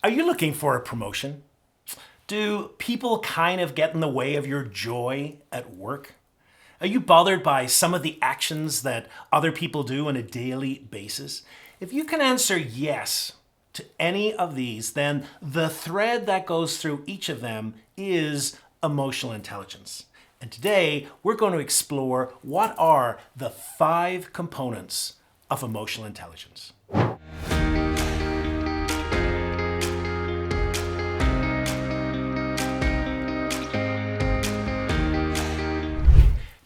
Are you looking for a promotion? Do people kind of get in the way of your joy at work? Are you bothered by some of the actions that other people do on a daily basis? If you can answer yes to any of these, then the thread that goes through each of them is emotional intelligence. And today we're going to explore what are the 5 components of emotional intelligence.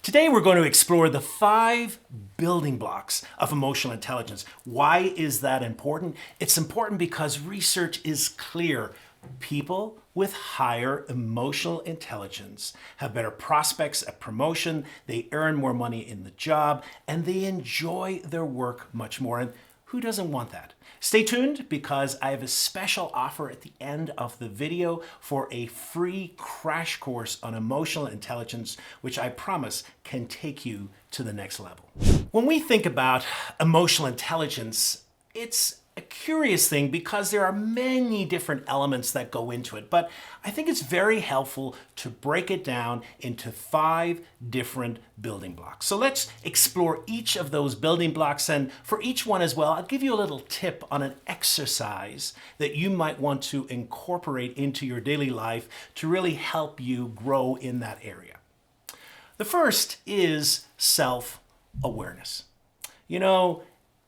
Today we're going to explore the 5 building blocks of emotional intelligence. Why is that important? It's important because research is clear. People with higher emotional intelligence have better prospects at promotion, they earn more money in the job, and they enjoy their work much more. And who doesn't want that? Stay tuned because I have a special offer at the end of the video for a free crash course on emotional intelligence, which I promise can take you to the next level. When we think about emotional intelligence, it's a curious thing because there are many different elements that go into it, but I think it's very helpful to break it down into 5 different building blocks. So let's explore each of those building blocks, and for each one as well, I'll give you a little tip on an exercise that you might want to incorporate into your daily life to really help you grow in that area. The first is self-awareness.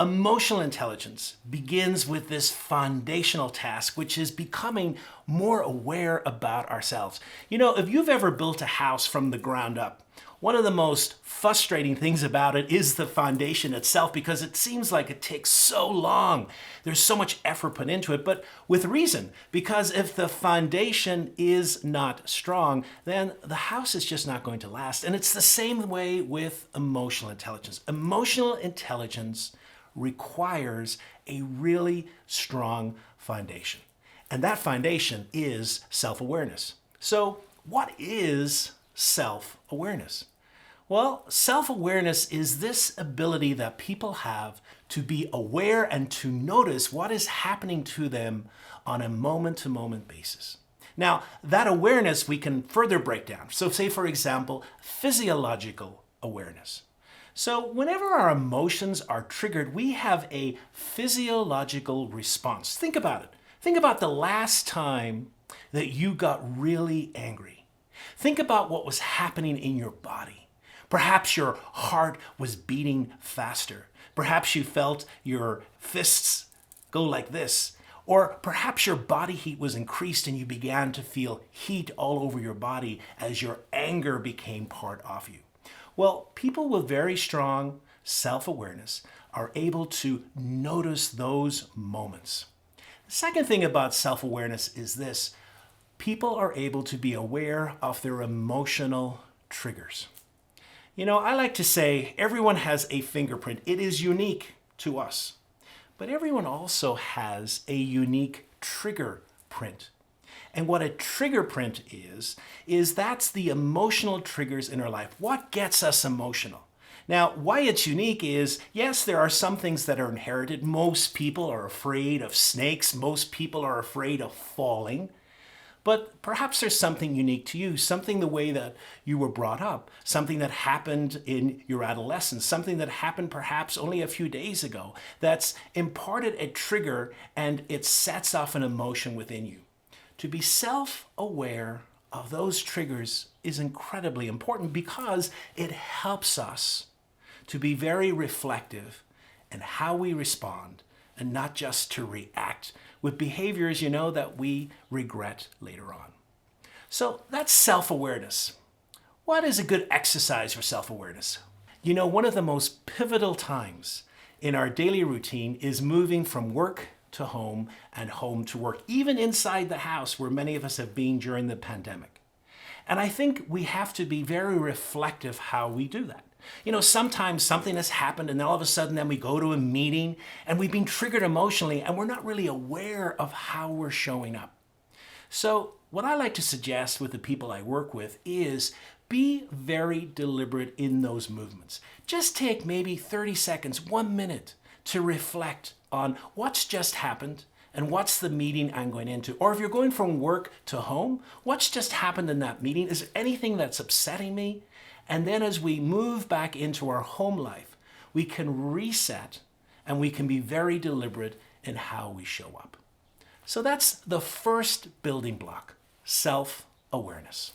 Emotional intelligence begins with this foundational task, which is becoming more aware about ourselves. If you've ever built a house from the ground up, one of the most frustrating things about it is the foundation itself, because it seems like it takes so long. There's so much effort put into it, but with reason, because if the foundation is not strong, then the house is just not going to last. And it's the same way with emotional intelligence. Emotional intelligence requires a really strong foundation. And that foundation is self-awareness. So what is self-awareness? Well, self-awareness is this ability that people have to be aware and to notice what is happening to them on a moment-to-moment basis. Now, that awareness we can further break down. So say, for example, physiological awareness. So whenever our emotions are triggered, we have a physiological response. Think about it. Think about the last time that you got really angry. Think about what was happening in your body. Perhaps your heart was beating faster. Perhaps you felt your fists go like this. Or perhaps your body heat was increased and you began to feel heat all over your body as your anger became part of you. Well, people with very strong self-awareness are able to notice those moments. The second thing about self-awareness is this: people are able to be aware of their emotional triggers. I like to say everyone has a fingerprint. It is unique to us. But everyone also has a unique trigger print. And what a trigger print is that's the emotional triggers in our life. What gets us emotional? Now, why it's unique is, yes, there are some things that are inherited. Most people are afraid of snakes. Most people are afraid of falling. But perhaps there's something unique to you, something the way that you were brought up, something that happened in your adolescence, something that happened perhaps only a few days ago that's imparted a trigger and it sets off an emotion within you. To be self-aware of those triggers is incredibly important because it helps us to be very reflective in how we respond and not just to react with behaviors, that we regret later on. So that's self-awareness. What is a good exercise for self-awareness? One of the most pivotal times in our daily routine is moving from work to home and home to work, even inside the house where many of us have been during the pandemic. And I think we have to be very reflective how we do that. Sometimes something has happened and all of a sudden then we go to a meeting and we've been triggered emotionally and we're not really aware of how we're showing up. So what I like to suggest with the people I work with is be very deliberate in those movements. Just take maybe 30 seconds, 1 minute to reflect on what's just happened And what's the meeting I'm going into? Or if you're going from work to home, what's just happened in that meeting? Is there anything that's upsetting me? And then as we move back into our home life, we can reset and we can be very deliberate in how we show up. So that's the first building block, self-awareness.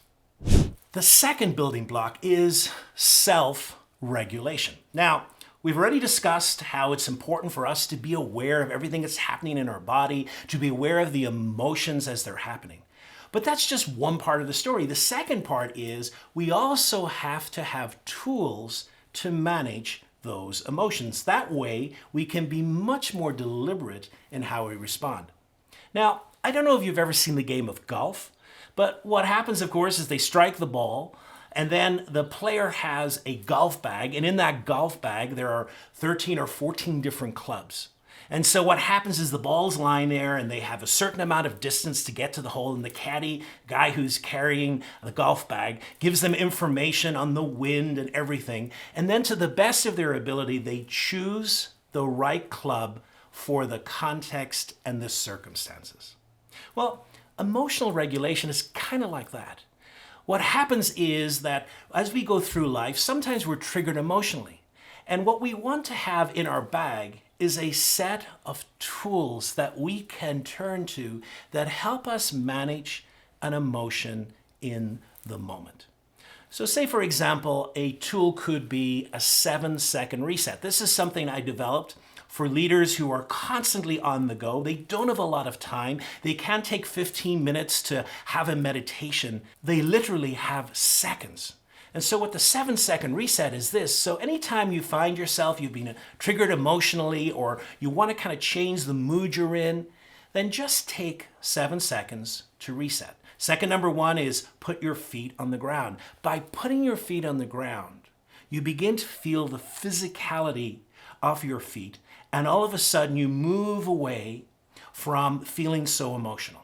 The second building block is self-regulation. Now, we've already discussed how it's important for us to be aware of everything that's happening in our body, to be aware of the emotions as they're happening. But that's just one part of the story. The second part is we also have to have tools to manage those emotions. That way, we can be much more deliberate in how we respond. Now, I don't know if you've ever seen the game of golf, but what happens, of course, is they strike the ball, and then the player has a golf bag, and in that golf bag, there are 13 or 14 different clubs. And so what happens is the ball's lying there, and they have a certain amount of distance to get to the hole, and the caddy, guy who's carrying the golf bag, gives them information on the wind and everything. And then to the best of their ability, they choose the right club for the context and the circumstances. Well, emotional regulation is kind of like that. What happens is that as we go through life, sometimes we're triggered emotionally. And what we want to have in our bag is a set of tools that we can turn to that help us manage an emotion in the moment. So say, for example, a tool could be a 7-second reset. This is something I developed for leaders who are constantly on the go. They don't have a lot of time. They can't take 15 minutes to have a meditation. They literally have seconds. And so what the 7-second reset is this. So anytime you find yourself, you've been triggered emotionally, or you want to kind of change the mood you're in, then just take 7 seconds to reset. Second number one is put your feet on the ground. By putting your feet on the ground, you begin to feel the physicality of your feet, and all of a sudden you move away from feeling so emotional.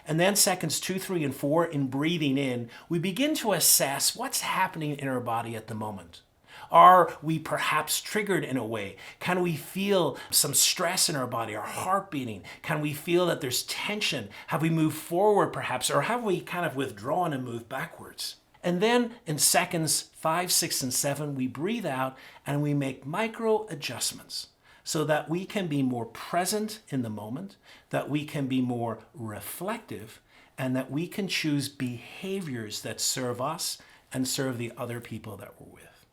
And then seconds 2, 3, and 4, in breathing in, we begin to assess what's happening in our body at the moment. Are we perhaps triggered in a way? Can we feel some stress in our body, our heart beating? Can we feel that there's tension? Have we moved forward perhaps, or have we kind of withdrawn and moved backwards? And then in seconds 5, 6, and 7, we breathe out and we make micro adjustments so that we can be more present in the moment, that we can be more reflective, and that we can choose behaviors that serve us and serve the other people that we're with.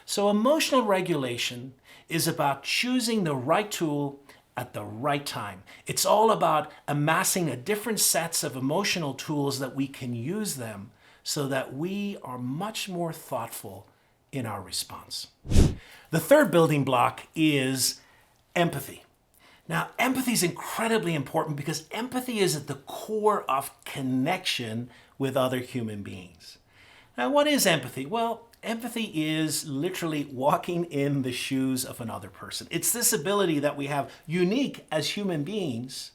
So emotional regulation is about choosing the right tool at the right time. It's all about amassing a different sets of emotional tools that we can use them so that we are much more thoughtful in our response. The third building block is empathy. Now, empathy is incredibly important because empathy is at the core of connection with other human beings. Now, what is empathy? Well, empathy is literally walking in the shoes of another person. It's this ability that we have unique as human beings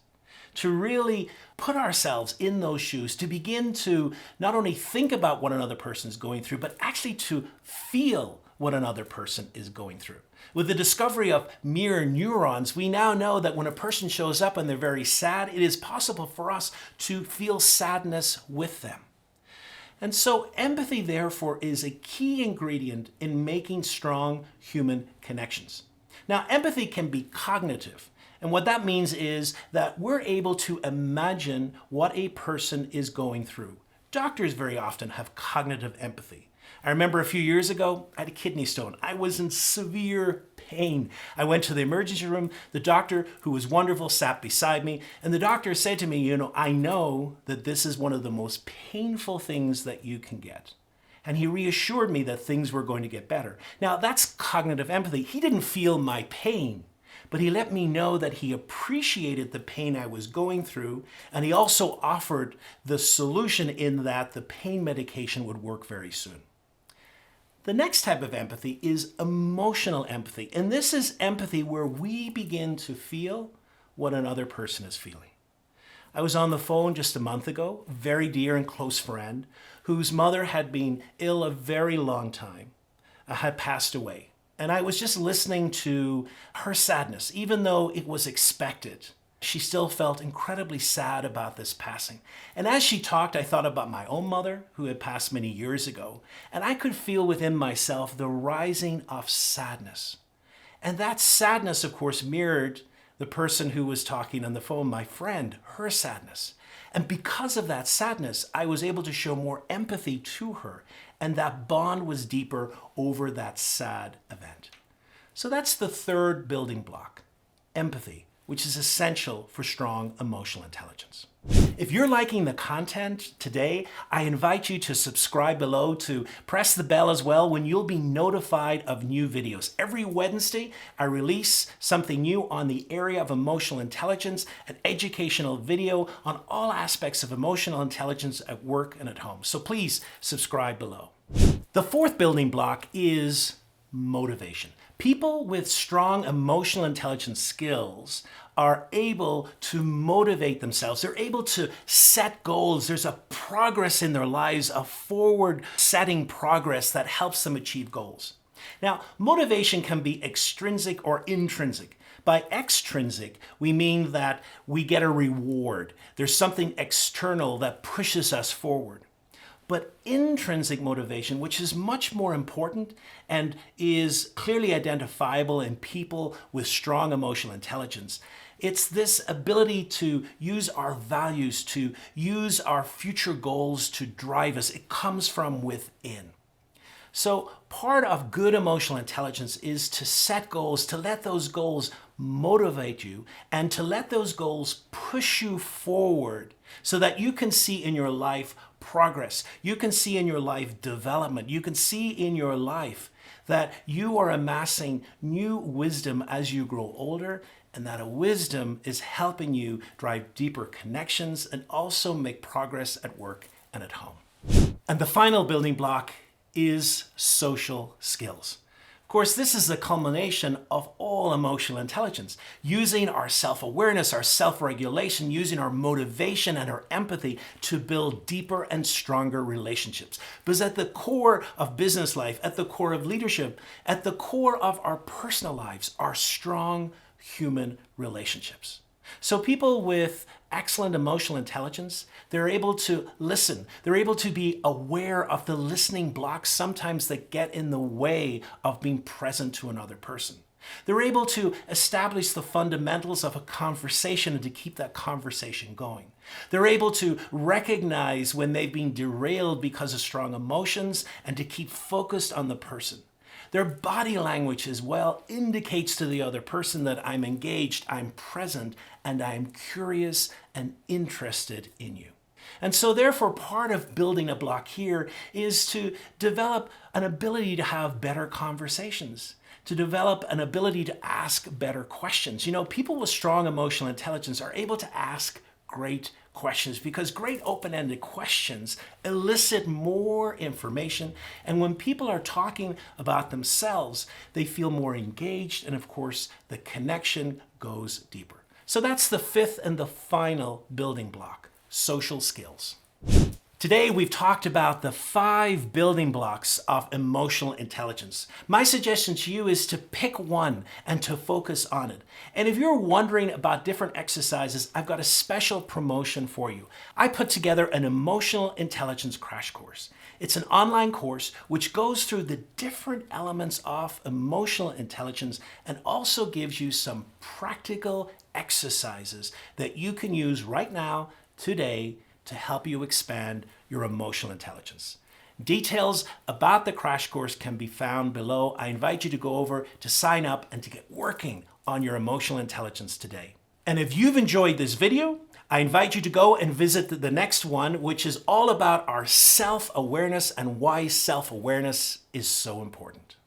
to really put ourselves in those shoes, to begin to not only think about what another person is going through, but actually to feel what another person is going through. With the discovery of mirror neurons, we now know that when a person shows up and they're very sad, it is possible for us to feel sadness with them. And so empathy, therefore, is a key ingredient in making strong human connections. Now, empathy can be cognitive. And what that means is that we're able to imagine what a person is going through. Doctors very often have cognitive empathy. I remember a few years ago, I had a kidney stone. I was in severe pain. I went to the emergency room. The doctor, who was wonderful, sat beside me. And the doctor said to me, I know that this is one of the most painful things that you can get. And he reassured me that things were going to get better. Now, that's cognitive empathy. He didn't feel my pain, but he let me know that he appreciated the pain I was going through, and he also offered the solution in that the pain medication would work very soon. The next type of empathy is emotional empathy, and this is empathy where we begin to feel what another person is feeling. I was on the phone just a month ago, a very dear and close friend whose mother had been ill a very long time, had passed away. And I was just listening to her sadness, even though it was expected. she still felt incredibly sad about this passing. And as she talked, I thought about my own mother, who had passed many years ago, and I could feel within myself the rising of sadness. And that sadness, of course, mirrored the person who was talking on the phone, my friend, her sadness. And because of that sadness, I was able to show more empathy to her, and that bond was deeper over that sad event. So that's the third building block, empathy, which is essential for strong emotional intelligence. If you're liking the content today, I invite you to subscribe below, to press the bell as well when you'll be notified of new videos. Every Wednesday, I release something new on the area of emotional intelligence, an educational video on all aspects of emotional intelligence at work and at home. So please subscribe below. The fourth building block is motivation. People with strong emotional intelligence skills are able to motivate themselves. They're able to set goals. There's a progress in their lives, a forward-setting progress that helps them achieve goals. Now, motivation can be extrinsic or intrinsic. By extrinsic, we mean that we get a reward. There's something external that pushes us forward. But intrinsic motivation, which is much more important and is clearly identifiable in people with strong emotional intelligence, it's this ability to use our values, to use our future goals to drive us. It comes from within. So part of good emotional intelligence is to set goals, to let those goals motivate you, and to let those goals push you forward so that you can see in your life progress. You can see in your life development. You can see in your life that you are amassing new wisdom as you grow older, and that a wisdom is helping you drive deeper connections and also make progress at work and at home. And the final building block is social skills. Of course, this is the culmination of all emotional intelligence, using our self-awareness, our self-regulation, using our motivation and our empathy to build deeper and stronger relationships. Because at the core of business life, at the core of leadership, at the core of our personal lives are strong human relationships. So people with excellent emotional intelligence, they're able to listen. They're able to be aware of the listening blocks sometimes that get in the way of being present to another person. They're able to establish the fundamentals of a conversation and to keep that conversation going. They're able to recognize when they've been derailed because of strong emotions and to keep focused on the person. Their body language as well indicates to the other person that I'm engaged, I'm present, and I'm curious and interested in you. And so therefore, part of building a block here is to develop an ability to have better conversations, to develop an ability to ask better questions. You know, people with strong emotional intelligence are able to ask great questions because great open-ended questions elicit more information. And when people are talking about themselves, they feel more engaged. And of course, the connection goes deeper. So that's the fifth and the final building block, social skills. Today, we've talked about the 5 building blocks of emotional intelligence. My suggestion to you is to pick one and to focus on it. And if you're wondering about different exercises, I've got a special promotion for you. I put together an emotional intelligence crash course. It's an online course which goes through the different elements of emotional intelligence and also gives you some practical exercises that you can use right now, today, to help you expand your emotional intelligence. Details about the crash course can be found below. I invite you to go over to sign up and to get working on your emotional intelligence today. And if you've enjoyed this video, I invite you to go and visit the next one, which is all about our self-awareness and why self-awareness is so important.